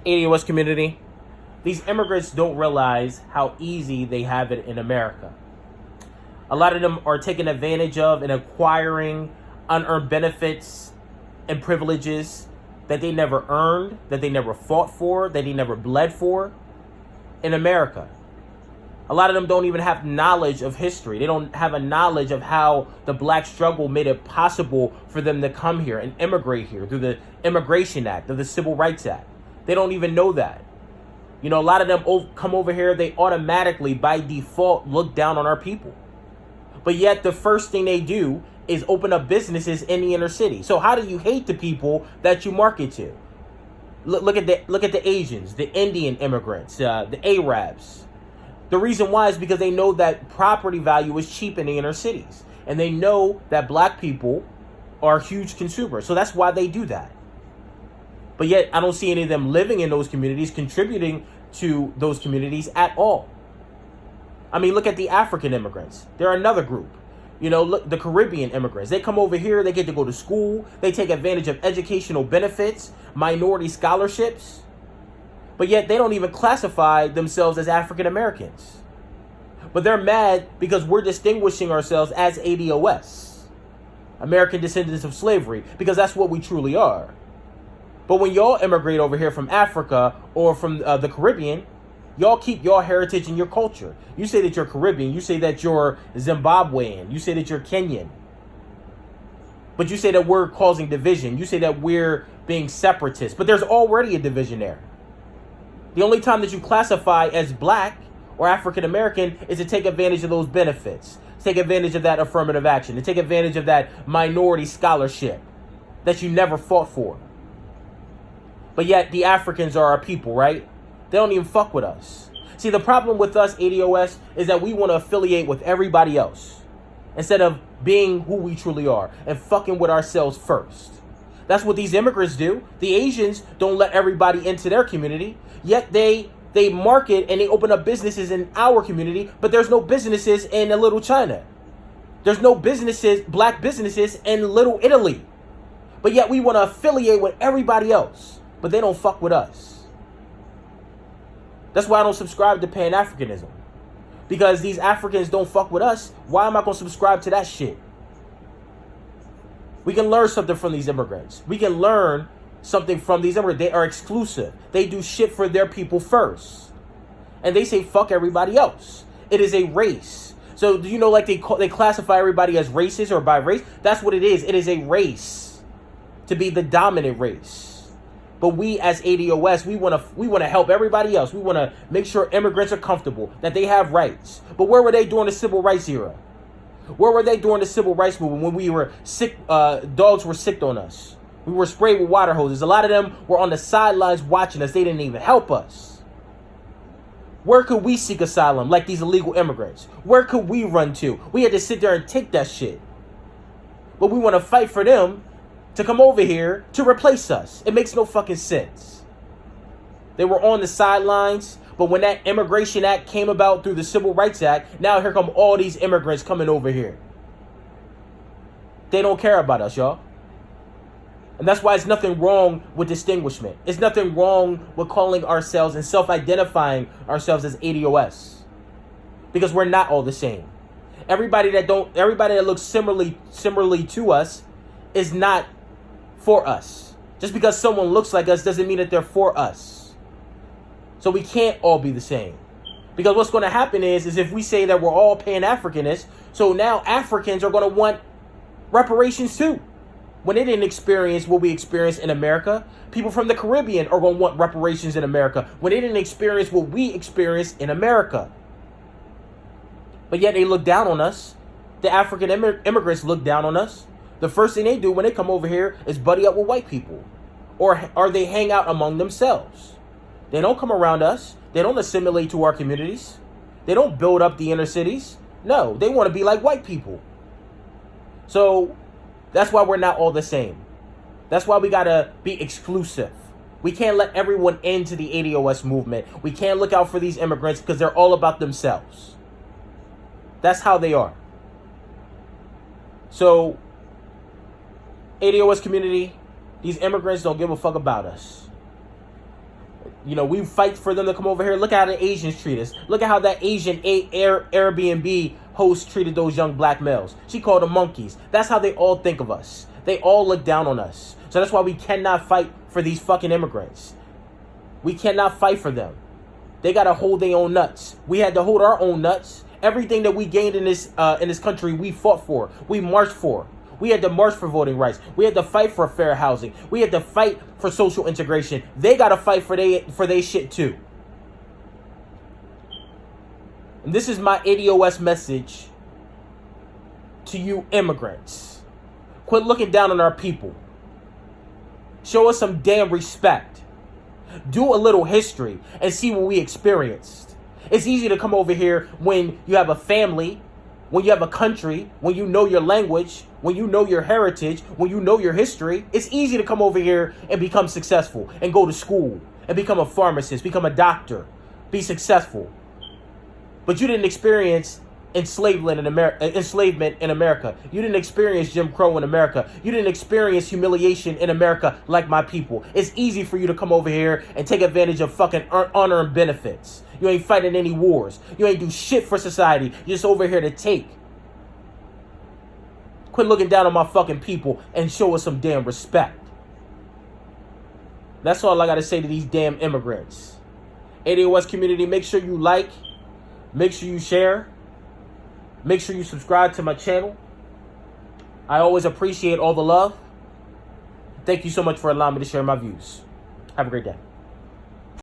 ADOS community, these immigrants don't realize how easy they have it in America. A lot of them are taken advantage of and acquiring unearned benefits and privileges that they never earned, that they never fought for, that they never bled for in America. A lot of them don't even have knowledge of history. They don't have a knowledge of how the black struggle made it possible for them to come here and immigrate here through the Immigration Act, or the Civil Rights Act. They don't even know that. You know, a lot of them come over here, they automatically, by default, look down on our people. But yet the first thing they do is open up businesses in the inner city. So how do you hate the people that you market to? Look at the Asians, the Indian immigrants, the Arabs. The reason why is because they know that property value is cheap in the inner cities. And they know that black people are huge consumers. So that's why they do that. But yet I don't see any of them living in those communities, contributing to those communities at all. I mean, look at the African immigrants. They're another group. You know, look, the Caribbean immigrants. They come over here, they get to go to school, they take advantage of educational benefits, minority scholarships. But yet they don't even classify themselves as African Americans. But they're mad because we're distinguishing ourselves as ADOS, American Descendants of Slavery, because that's what we truly are. But when y'all immigrate over here from Africa or from the Caribbean, y'all keep your heritage and your culture. You say that you're Caribbean. You say that you're Zimbabwean. You say that you're Kenyan. But you say that we're causing division. You say that we're being separatist. But there's already a division there. The only time that you classify as black or African American is to take advantage of those benefits, to take advantage of that affirmative action, to take advantage of that minority scholarship that you never fought for. But yet the Africans are our people, right? They don't even fuck with us. See, the problem with us, ADOS, is that we want to affiliate with everybody else instead of being who we truly are and fucking with ourselves first. That's what these immigrants do. The Asians don't let everybody into their community, yet they market and they open up businesses in our community, but there's no businesses in Little China. There's no businesses, black businesses in Little Italy. But yet we want to affiliate with everybody else, but they don't fuck with us. That's why I don't subscribe to Pan-Africanism. Because these Africans don't fuck with us. Why am I going to subscribe to that shit? We can learn something from these immigrants. We can learn something from these immigrants. They are exclusive. They do shit for their people first. And they say fuck everybody else. It is a race. So do you know, like they classify everybody as racist or by race? That's what it is. It is a race to be the dominant race. But we as ADOS, we want to help everybody else. We want to make sure immigrants are comfortable, that they have rights. But where were they during the Civil Rights era? Where were they during the Civil Rights movement when we were sick? Dogs were sick on us. We were sprayed with water hoses. A lot of them were on the sidelines watching us. They didn't even help us. Where could we seek asylum like these illegal immigrants? Where could we run to? We had to sit there and take that shit. But we want to fight for them to come over here to replace us. It makes no fucking sense. They were on the sidelines, but when that Immigration Act came about through the Civil Rights Act, now here come all these immigrants coming over here. They don't care about us, y'all. And that's why it's nothing wrong with distinguishment. It's nothing wrong with calling ourselves and self-identifying ourselves as ADOS. Because we're not all the same. Everybody that looks similarly to us is not for us. Just because someone looks like us doesn't mean that they're for us. So we can't all be the same. Because what's going to happen is if we say that we're all Pan-Africanists, so now Africans are going to want reparations too. When they didn't experience what we experienced in America, people from the Caribbean are going to want reparations in America when they didn't experience what we experienced in America. But yet they look down on us. The African immigrants look down on us. The first thing they do when they come over here is buddy up with white people. Or they hang out among themselves. They don't come around us. They don't assimilate to our communities. They don't build up the inner cities. No, they want to be like white people. So that's why we're not all the same. That's why we got to be exclusive. We can't let everyone into the ADOS movement. We can't look out for these immigrants because they're all about themselves. That's how they are. So, ADOS community, these immigrants don't give a fuck about us. You know, we fight for them to come over here. Look at how the Asians treat us. Look at how that Asian Airbnb host treated those young black males. She called them monkeys. That's how they all think of us. They all look down on us. So that's why we cannot fight for these fucking immigrants. We cannot fight for them. They got to hold their own nuts. We had to hold our own nuts. Everything that we gained in this country, we fought for. We marched for. We had to march for voting rights. We had to fight for fair housing. We had to fight for social integration. They got to fight for they shit too. And this is my ADOS message to you immigrants. Quit looking down on our people. Show us some damn respect. Do a little history and see what we experienced. It's easy to come over here when you have a family, when you have a country, when you know your language, when you know your heritage, when you know your history. It's easy to come over here and become successful and go to school and become a pharmacist, become a doctor, be successful. But you didn't experience enslavement in America. You didn't experience Jim Crow in America. You didn't experience humiliation in America like my people. It's easy for you to come over here and take advantage of fucking unearned benefits. You ain't fighting any wars. You ain't do shit for society. You're just over here to take. Quit looking down on my fucking people and show us some damn respect. That's all I got to say to these damn immigrants. ADOS community, make sure you like, make sure you share, make sure you subscribe to my channel. I always appreciate all the love. Thank you so much for allowing me to share my views. Have a great day.